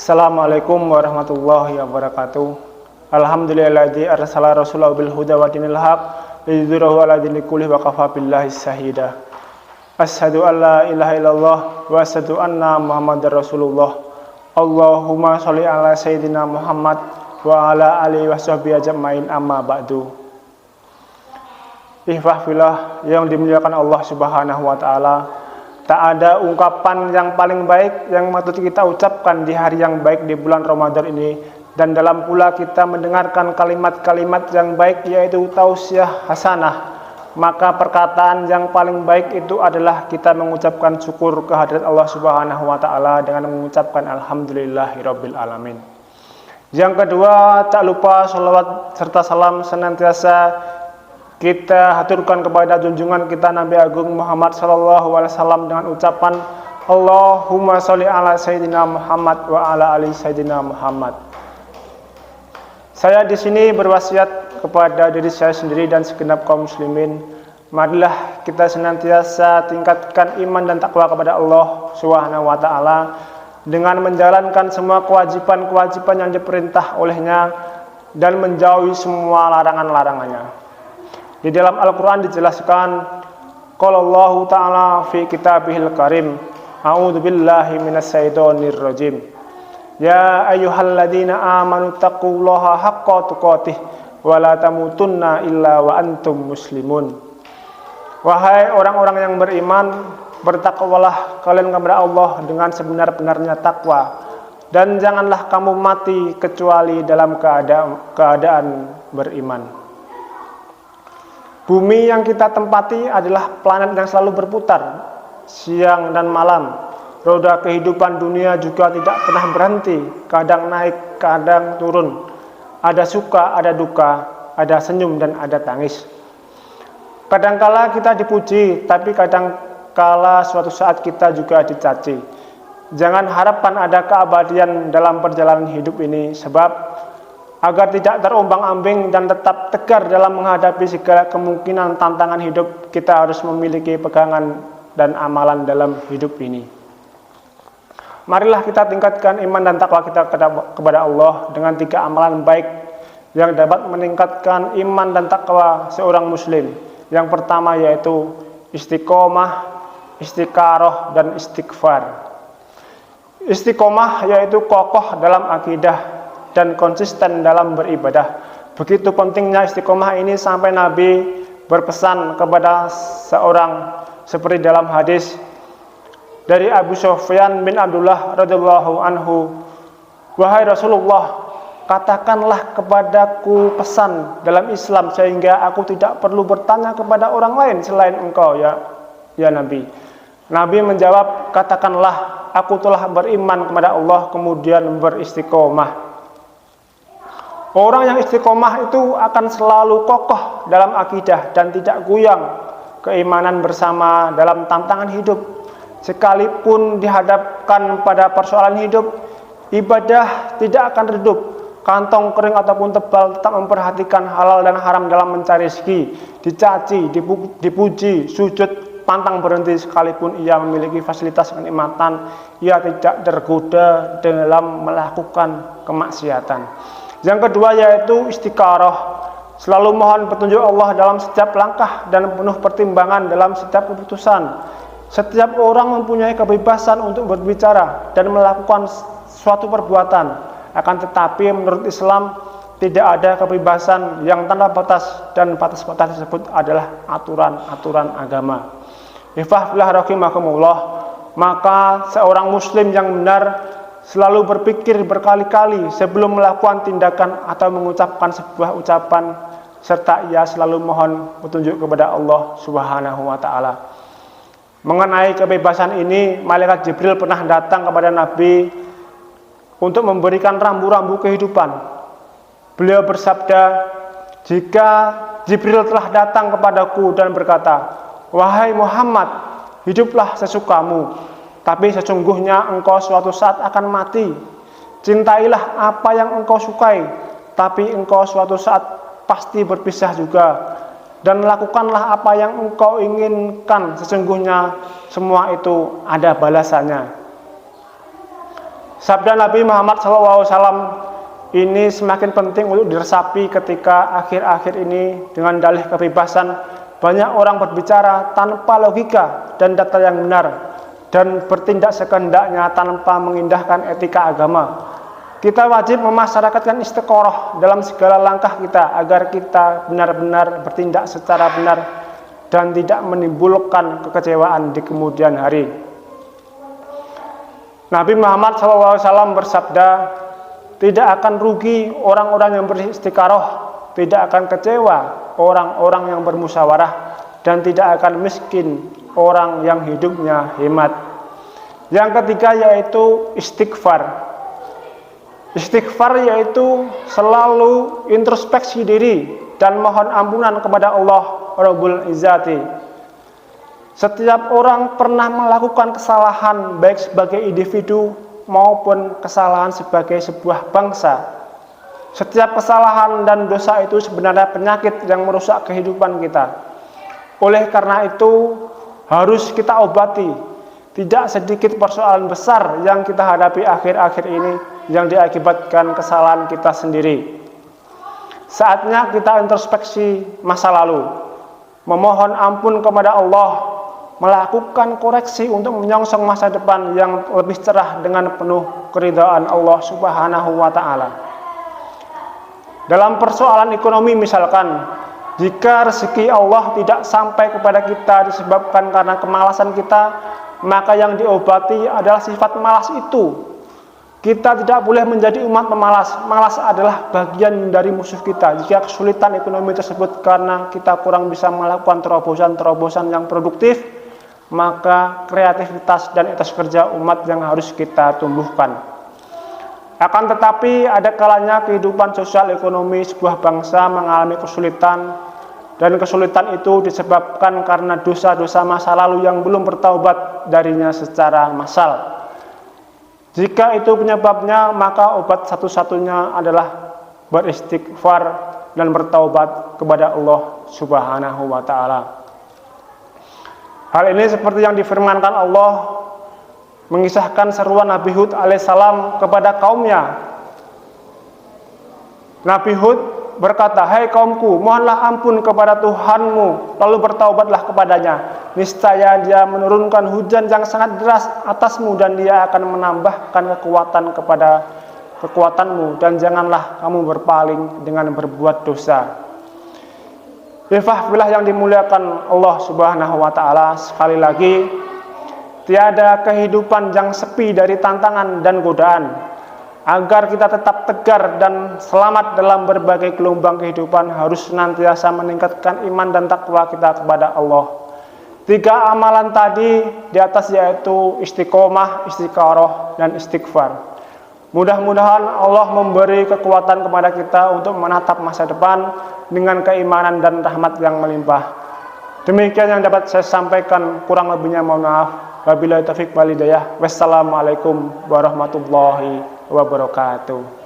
Assalamualaikum warahmatullahi wabarakatuh. Alhamdulillahilladzi arsala rasulahu bil huda wa dinil haq liyudhhirahu 'ala dini kulli wa kafa billahi shahida. Asyhadu an la ilaha illallah wa asyhadu anna Muhammadar Rasulullah. Allahumma sholli ala sayyidina Muhammad wa ala alihi washabbihi ajmain, amma ba'du. Ikhwah fillah yang dimuliakan Allah Subhanahu wa taala, tak ada ungkapan yang paling baik yang patut kita ucapkan di hari yang baik di bulan Ramadan ini, dan dalam pula kita mendengarkan kalimat-kalimat yang baik, yaitu tausiah hasanah. Maka perkataan yang paling baik itu adalah kita mengucapkan syukur kehadirat Allah Subhanahu wa taala dengan mengucapkan alhamdulillahirabbil alamin. Yang kedua, tak lupa sholawat serta salam senantiasa kita haturkan kepada junjungan kita Nabi Agung Muhammad SAW dengan ucapan Allahumma sholli ala sayyidina Muhammad wa ala ali sayyidina Muhammad. Saya di sini berwasiat kepada diri saya sendiri dan segenap kaum muslimin, marilah kita senantiasa tingkatkan iman dan takwa kepada Allah Subhanahu wa taala dengan menjalankan semua kewajiban-kewajiban yang diperintah olehnya dan menjauhi semua larangan-larangannya. Di dalam Al-Quran dijelaskan, qala Allahu ta'ala fi kitabihil karim, a'udzu billahi minasyaitonir rajim. Ya ayyuhalladzina amanu taqullaha haqqa tuqatih wa la tamutunna illa wa antum muslimun. Wahai orang-orang yang beriman, bertakwalah kalian kepada Allah dengan sebenar-benarnya takwa, dan janganlah kamu mati kecuali dalam keadaan beriman. Bumi yang kita tempati adalah planet yang selalu berputar siang dan malam. Roda kehidupan dunia juga tidak pernah berhenti, kadang naik, kadang turun. Ada suka, ada duka, ada senyum dan ada tangis. Kadangkala kita dipuji, tapi kadangkala suatu saat kita juga dicaci. Jangan harapkan ada keabadian dalam perjalanan hidup ini, sebab agar tidak terombang-ambing dan tetap tegar dalam menghadapi segala kemungkinan tantangan hidup, kita harus memiliki pegangan dan amalan dalam hidup ini. Marilah kita tingkatkan iman dan takwa kita kepada Allah dengan 3 amalan baik yang dapat meningkatkan iman dan takwa seorang muslim. Yang pertama yaitu istiqomah, istiqaroh, dan istighfar. Istiqomah yaitu kokoh dalam akidah dan konsisten dalam beribadah. Begitu pentingnya istiqomah ini sampai Nabi berpesan kepada seorang, seperti dalam hadis dari Abu Sufyan bin Abdullah radhiyallahu anhu, wahai Rasulullah, katakanlah kepadaku pesan dalam Islam sehingga aku tidak perlu bertanya kepada orang lain selain engkau ya Nabi. Nabi menjawab, katakanlah aku telah beriman kepada Allah kemudian beristiqomah. Orang yang istiqomah itu akan selalu kokoh dalam akidah dan tidak goyang keimanan bersama dalam tantangan hidup. Sekalipun dihadapkan pada persoalan hidup, ibadah tidak akan redup. Kantong kering ataupun tebal tetap memperhatikan halal dan haram dalam mencari rezeki. Dicaci, dipuji, sujud, pantang berhenti sekalipun ia memiliki fasilitas kenikmatan, ia tidak tergoda dalam melakukan kemaksiatan. Yang kedua yaitu istiqaroh, selalu mohon petunjuk Allah dalam setiap langkah dan penuh pertimbangan dalam setiap keputusan. Setiap orang mempunyai kebebasan untuk berbicara dan melakukan suatu perbuatan, akan tetapi menurut Islam tidak ada kebebasan yang tanpa batas, dan batas-batas tersebut adalah aturan-aturan agama. Ikhwah rahimakumullah, maka seorang muslim yang benar selalu berpikir berkali-kali sebelum melakukan tindakan atau mengucapkan sebuah ucapan, serta ia selalu mohon petunjuk kepada Allah Subhanahu wa taala. Mengenai kebebasan ini, malaikat Jibril pernah datang kepada Nabi untuk memberikan rambu-rambu kehidupan. Beliau bersabda, jika Jibril telah datang kepadaku dan berkata, wahai Muhammad, hiduplah sesukamu, tapi sesungguhnya engkau suatu saat akan mati. Cintailah apa yang engkau sukai, tapi engkau suatu saat pasti berpisah juga. Dan lakukanlah apa yang engkau inginkan, sesungguhnya semua itu ada balasannya. Sabda Nabi Muhammad SAW ini semakin penting untuk diresapi ketika akhir-akhir ini dengan dalih kebebasan banyak orang berbicara tanpa logika dan data yang benar dan bertindak sekehendaknya tanpa mengindahkan etika agama. Kita wajib memasyarakatkan istiqoroh dalam segala langkah kita agar kita benar-benar bertindak secara benar dan tidak menimbulkan kekecewaan di kemudian hari. Nabi Muhammad SAW bersabda, tidak akan rugi orang-orang yang beristiqoroh, tidak akan kecewa orang-orang yang bermusyawarah, dan tidak akan miskin orang yang hidupnya hemat. Yang ketiga yaitu istighfar. Istighfar yaitu selalu introspeksi diri dan mohon ampunan kepada Allah Rabbul Izzati. Setiap orang pernah melakukan kesalahan baik sebagai individu maupun kesalahan sebagai sebuah bangsa. Setiap kesalahan dan dosa itu sebenarnya penyakit yang merusak kehidupan kita. Oleh karena itu harus kita obati. Tidak sedikit persoalan besar yang kita hadapi akhir-akhir ini yang diakibatkan kesalahan kita sendiri. Saatnya kita introspeksi masa lalu, memohon ampun kepada Allah, melakukan koreksi untuk menyongsong masa depan yang lebih cerah dengan penuh keridhaan Allah Subhanahu wa Ta'ala. Dalam persoalan ekonomi misalkan, jika rezeki Allah tidak sampai kepada kita disebabkan karena kemalasan kita, maka yang diobati adalah sifat malas itu. Kita tidak boleh menjadi umat pemalas. Malas adalah bagian dari musuh kita. Jika kesulitan ekonomi tersebut karena kita kurang bisa melakukan terobosan-terobosan yang produktif, maka kreativitas dan etos kerja umat yang harus kita tumbuhkan. Akan tetapi ada kalanya kehidupan sosial ekonomi sebuah bangsa mengalami kesulitan, dan kesulitan itu disebabkan karena dosa-dosa masa lalu yang belum bertaubat darinya secara massal. Jika itu penyebabnya, maka obat satu-satunya adalah beristighfar dan bertaubat kepada Allah Subhanahu wa Ta'ala. Hal ini seperti yang difirmankan Allah mengisahkan seruan Nabi Hud alaihissalam kepada kaumnya. Nabi Hud berkata, "Hai kaumku, mohonlah ampun kepada Tuhanmu, lalu bertaubatlah kepadanya. Niscaya Dia menurunkan hujan yang sangat deras atasmu dan Dia akan menambahkan kekuatan kepada kekuatanmu, dan janganlah kamu berpaling dengan berbuat dosa." Ikhwah yang dimuliakan Allah Subhanahu wa Ta'ala, sekali lagi, tiada kehidupan yang sepi dari tantangan dan godaan. Agar kita tetap tegar dan selamat dalam berbagai gelombang kehidupan, harus senantiasa meningkatkan iman dan takwa kita kepada Allah. 3 amalan tadi di atas yaitu istiqomah, istiqoroh, dan istighfar. Mudah-mudahan Allah memberi kekuatan kepada kita untuk menatap masa depan dengan keimanan dan rahmat yang melimpah. Demikian yang dapat saya sampaikan, kurang lebihnya mohon maaf. Wabillahi taufiq wal hidayah. Wassalamualaikum warahmatullahi wabarakatuh.